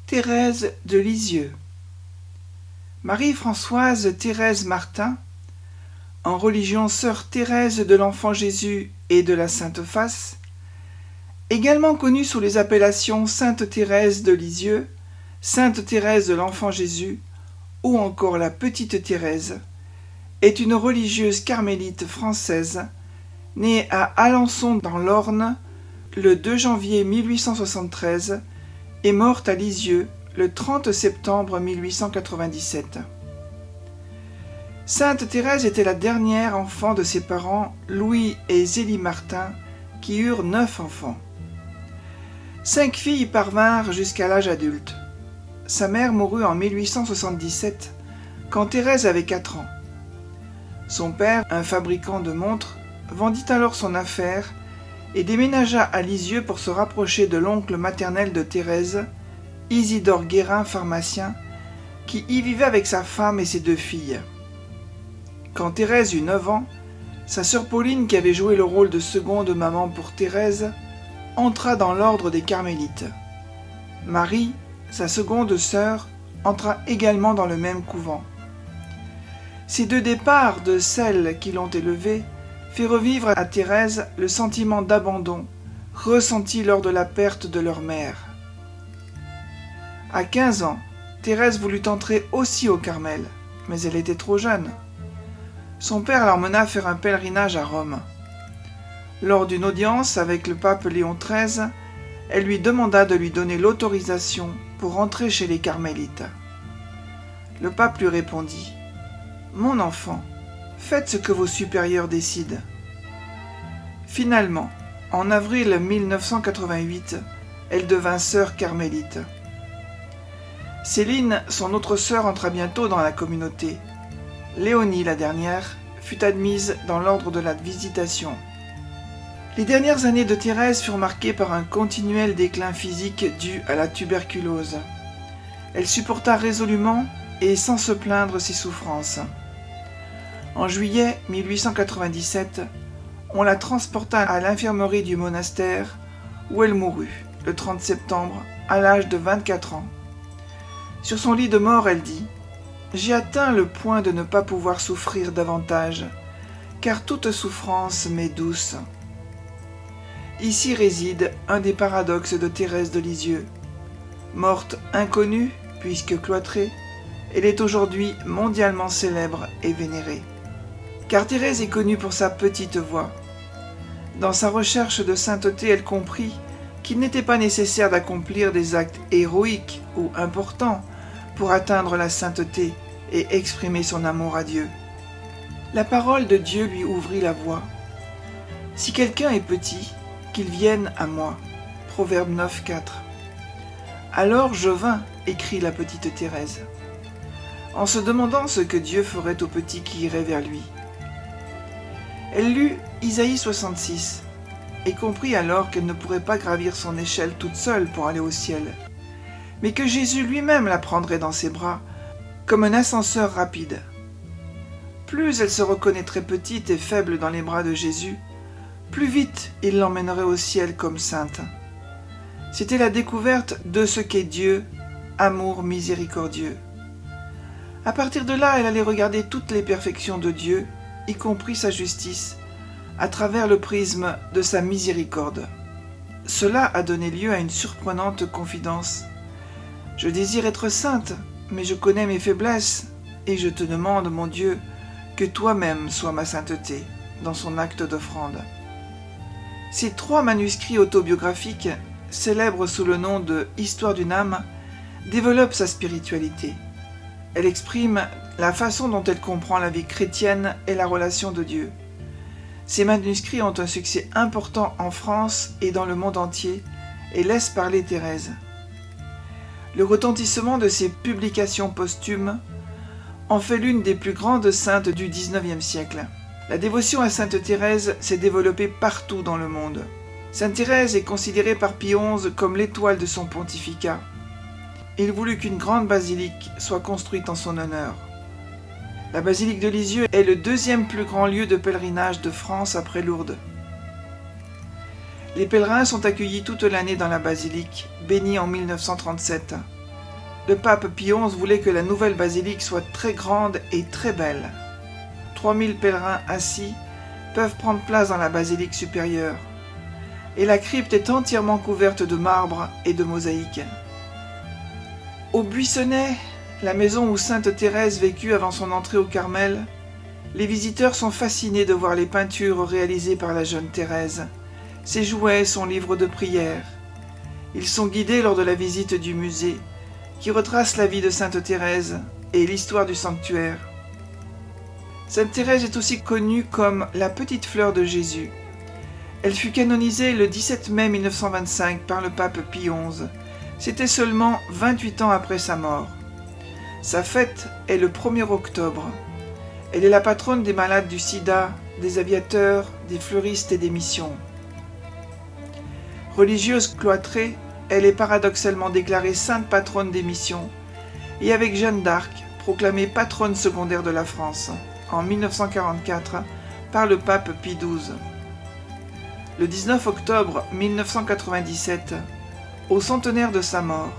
Thérèse de Lisieux. Marie-Françoise Thérèse Martin, en religion sœur Thérèse de l'Enfant Jésus et de la Sainte Face, également connue sous les appellations Sainte Thérèse de Lisieux, Sainte Thérèse de l'Enfant Jésus ou encore la Petite Thérèse, est une religieuse carmélite française née à Alençon dans l'Orne le 2 janvier 1873 et morte à Lisieux le 30 septembre 1897. Sainte Thérèse était la dernière enfant de ses parents Louis et Zélie Martin, qui eurent 9 enfants. 5 filles parvinrent jusqu'à l'âge adulte. Sa mère mourut en 1877, quand Thérèse avait 4 ans. Son père, un fabricant de montres, vendit alors son affaire et déménagea à Lisieux pour se rapprocher de l'oncle maternel de Thérèse, Isidore Guérin, pharmacien, qui y vivait avec sa femme et ses 2 filles. Quand Thérèse eut 9 ans, sa sœur Pauline, qui avait joué le rôle de seconde maman pour Thérèse, entra dans l'ordre des Carmélites. Marie, sa seconde sœur, entra également dans le même couvent. Ces 2 départs de celles qui l'ont élevée fait revivre à Thérèse le sentiment d'abandon ressenti lors de la perte de leur mère. À 15 ans, Thérèse voulut entrer aussi au Carmel, mais elle était trop jeune. Son père l'emmena faire un pèlerinage à Rome. Lors d'une audience avec le pape Léon XIII, elle lui demanda de lui donner l'autorisation pour entrer chez les Carmélites. Le pape lui répondit : « Mon enfant, faites ce que vos supérieurs décident. » Finalement, en avril 1988, elle devint sœur carmélite. Céline, son autre sœur, entra bientôt dans la communauté. Léonie, la dernière, fut admise dans l'ordre de la Visitation. Les dernières années de Thérèse furent marquées par un continuel déclin physique dû à la tuberculose. Elle supporta résolument et sans se plaindre ses souffrances. En juillet 1897, on la transporta à l'infirmerie du monastère où elle mourut, le 30 septembre, à l'âge de 24 ans. Sur son lit de mort, elle dit : « J'ai atteint le point de ne pas pouvoir souffrir davantage, car toute souffrance m'est douce. » Ici réside un des paradoxes de Thérèse de Lisieux. Morte inconnue, puisque cloîtrée, elle est aujourd'hui mondialement célèbre et vénérée. Car Thérèse est connue pour sa petite voix. Dans sa recherche de sainteté, elle comprit qu'il n'était pas nécessaire d'accomplir des actes héroïques ou importants pour atteindre la sainteté et exprimer son amour à Dieu. La parole de Dieu lui ouvrit la voie. « Si quelqu'un est petit, qu'il vienne à moi. » Proverbe 9, 4. « Alors je vins, » écrit la petite Thérèse, en se demandant ce que Dieu ferait au petit qui irait vers lui. Elle lut Isaïe 66 et comprit alors qu'elle ne pourrait pas gravir son échelle toute seule pour aller au ciel, mais que Jésus lui-même la prendrait dans ses bras comme un ascenseur rapide. Plus elle se reconnaîtrait petite et faible dans les bras de Jésus, plus vite il l'emmènerait au ciel comme sainte. C'était la découverte de ce qu'est Dieu, amour miséricordieux. À partir de là, elle allait regarder toutes les perfections de Dieu, y compris sa justice, à travers le prisme de sa miséricorde. Cela a donné lieu à une surprenante confidence. « Je désire être sainte, mais je connais mes faiblesses, et je te demande, mon Dieu, que toi-même sois ma sainteté, » dans son acte d'offrande. Ces 3 manuscrits autobiographiques, célèbres sous le nom de « Histoire d'une âme », développent sa spiritualité. Elle exprime la façon dont elle comprend la vie chrétienne et la relation de Dieu. Ces manuscrits ont un succès important en France et dans le monde entier et laissent parler Thérèse. Le retentissement de ces publications posthumes en fait l'une des plus grandes saintes du XIXe siècle. La dévotion à Sainte Thérèse s'est développée partout dans le monde. Sainte Thérèse est considérée par Pie XI comme l'étoile de son pontificat. Il voulut qu'une grande basilique soit construite en son honneur. La basilique de Lisieux est le 2e plus grand lieu de pèlerinage de France après Lourdes. Les pèlerins sont accueillis toute l'année dans la basilique, bénie en 1937. le pape Pie XI voulait que la nouvelle basilique soit très grande et très belle. 3000 pèlerins assis peuvent prendre place dans la basilique supérieure. Et la crypte est entièrement couverte de marbre et de mosaïques. Au Buissonnet, la maison où sainte Thérèse vécut avant son entrée au Carmel, les visiteurs sont fascinés de voir les peintures réalisées par la jeune Thérèse, ses jouets, son livre de prière. Ils sont guidés lors de la visite du musée, qui retrace la vie de sainte Thérèse et l'histoire du sanctuaire. Sainte Thérèse est aussi connue comme la petite fleur de Jésus. Elle fut canonisée le 17 mai 1925 par le pape Pie XI. C'était seulement 28 ans après sa mort. Sa fête est le 1er octobre. Elle est la patronne des malades du sida, des aviateurs, des fleuristes et des missions. Religieuse cloîtrée, elle est paradoxalement déclarée sainte patronne des missions et avec Jeanne d'Arc, proclamée patronne secondaire de la France en 1944 par le pape Pie XII. Le 19 octobre 1997, au centenaire de sa mort,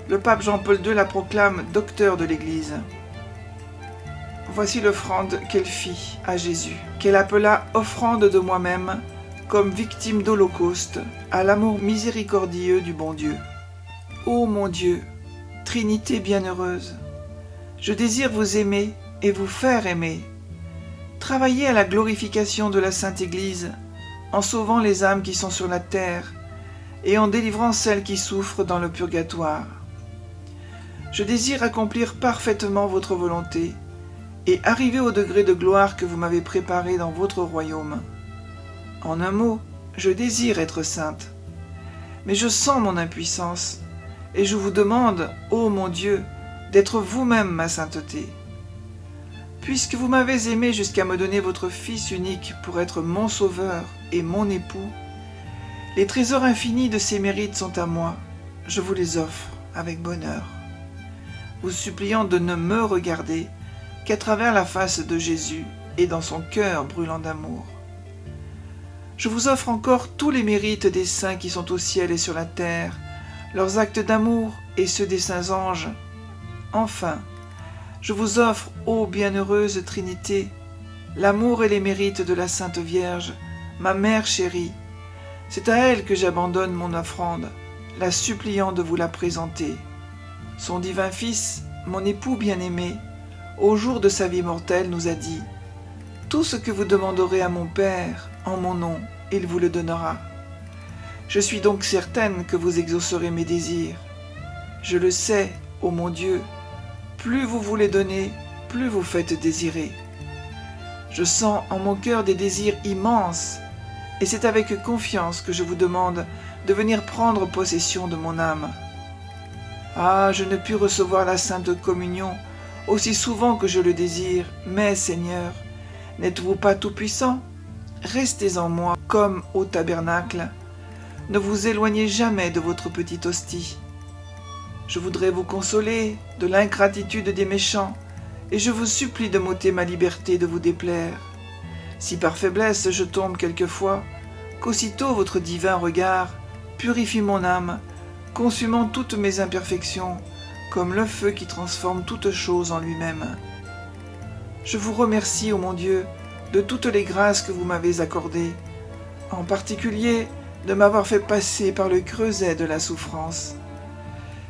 le pape Jean-Paul II la proclame docteur de l'Église. Voici l'offrande qu'elle fit à Jésus, qu'elle appela offrande de moi-même, comme victime d'Holocauste, à l'amour miséricordieux du bon Dieu. Ô mon Dieu, Trinité bienheureuse, je désire vous aimer et vous faire aimer. Travaillez à la glorification de la Sainte Église, en sauvant les âmes qui sont sur la terre et en délivrant celles qui souffrent dans le purgatoire. Je désire accomplir parfaitement votre volonté et arriver au degré de gloire que vous m'avez préparé dans votre royaume. En un mot, je désire être sainte, mais je sens mon impuissance et je vous demande, ô mon Dieu, d'être vous-même ma sainteté. Puisque vous m'avez aimé jusqu'à me donner votre Fils unique pour être mon sauveur et mon époux, les trésors infinis de ses mérites sont à moi, je vous les offre avec bonheur, vous suppliant de ne me regarder qu'à travers la face de Jésus et dans son cœur brûlant d'amour. Je vous offre encore tous les mérites des saints qui sont au ciel et sur la terre, leurs actes d'amour et ceux des saints anges. Enfin, je vous offre, ô bienheureuse Trinité, l'amour et les mérites de la Sainte Vierge, ma mère chérie. C'est à elle que j'abandonne mon offrande, la suppliant de vous la présenter. Son divin Fils, mon époux bien-aimé, au jour de sa vie mortelle, nous a dit « Tout ce que vous demanderez à mon Père, en mon nom, il vous le donnera. » Je suis donc certaine que vous exaucerez mes désirs. Je le sais, ô mon Dieu, plus vous voulez donner, plus vous faites désirer. Je sens en mon cœur des désirs immenses, et c'est avec confiance que je vous demande de venir prendre possession de mon âme. Ah, je ne puis recevoir la Sainte Communion aussi souvent que je le désire, mais Seigneur, n'êtes-vous pas tout-puissant? Restez en moi comme au tabernacle. Ne vous éloignez jamais de votre petite hostie. Je voudrais vous consoler de l'ingratitude des méchants, et je vous supplie de m'ôter ma liberté de vous déplaire. Si par faiblesse je tombe quelquefois, qu'aussitôt votre divin regard purifie mon âme, consumant toutes mes imperfections, comme le feu qui transforme toute chose en lui-même. Je vous remercie, ô mon Dieu, de toutes les grâces que vous m'avez accordées, en particulier de m'avoir fait passer par le creuset de la souffrance.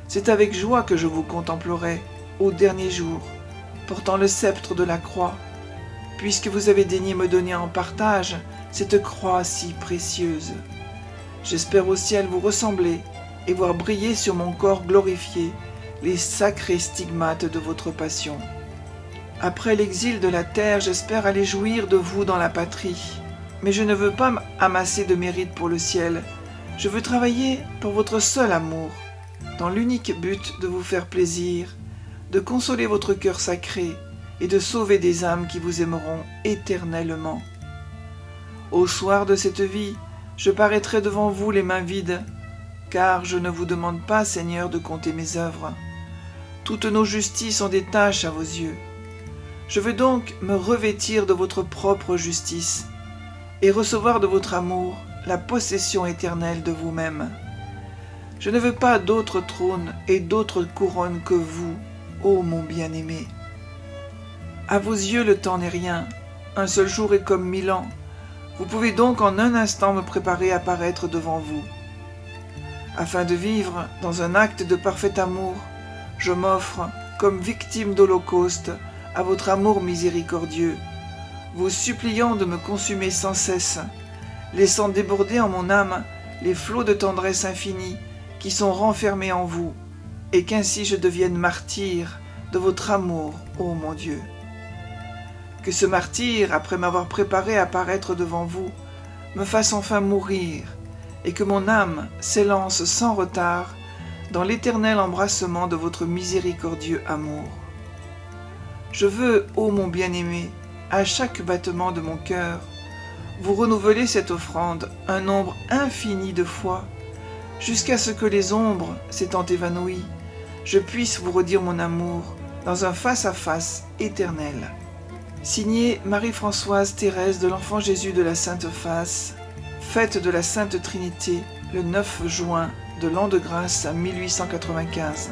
C'est avec joie que je vous contemplerai au dernier jour, portant le sceptre de la croix, puisque vous avez daigné me donner en partage cette croix si précieuse. J'espère au ciel vous ressembler et voir briller sur mon corps glorifié les sacrés stigmates de votre passion. Après l'exil de la terre, j'espère aller jouir de vous dans la patrie, mais je ne veux pas amasser de mérite pour le ciel, je veux travailler pour votre seul amour, dans l'unique but de vous faire plaisir, de consoler votre cœur sacré et de sauver des âmes qui vous aimeront éternellement. Au soir de cette vie, je paraîtrai devant vous les mains vides, car je ne vous demande pas, Seigneur, de compter mes œuvres. Toutes nos justices sont des tâches à vos yeux. Je veux donc me revêtir de votre propre justice et recevoir de votre amour la possession éternelle de vous-même. Je ne veux pas d'autre trône et d'autre couronne que vous, ô mon bien-aimé. À vos yeux, le temps n'est rien. Un seul jour est comme 1000 ans. Vous pouvez donc en un instant me préparer à paraître devant vous. Afin de vivre dans un acte de parfait amour, je m'offre comme victime d'holocauste à votre amour miséricordieux, vous suppliant de me consumer sans cesse, laissant déborder en mon âme les flots de tendresse infinie qui sont renfermés en vous, et qu'ainsi je devienne martyr de votre amour, ô mon Dieu. Que ce martyr, après m'avoir préparé à paraître devant vous, me fasse enfin mourir, et que mon âme s'élance sans retard dans l'éternel embrassement de votre miséricordieux amour. Je veux, ô mon bien-aimé, à chaque battement de mon cœur, vous renouveler cette offrande un nombre infini de fois, jusqu'à ce que les ombres s'étant évanouies, je puisse vous redire mon amour dans un face-à-face éternel. Signé Marie-Françoise Thérèse de l'Enfant Jésus de la Sainte Face, fête de la Sainte Trinité, le 9 juin de l'an de grâce 1895.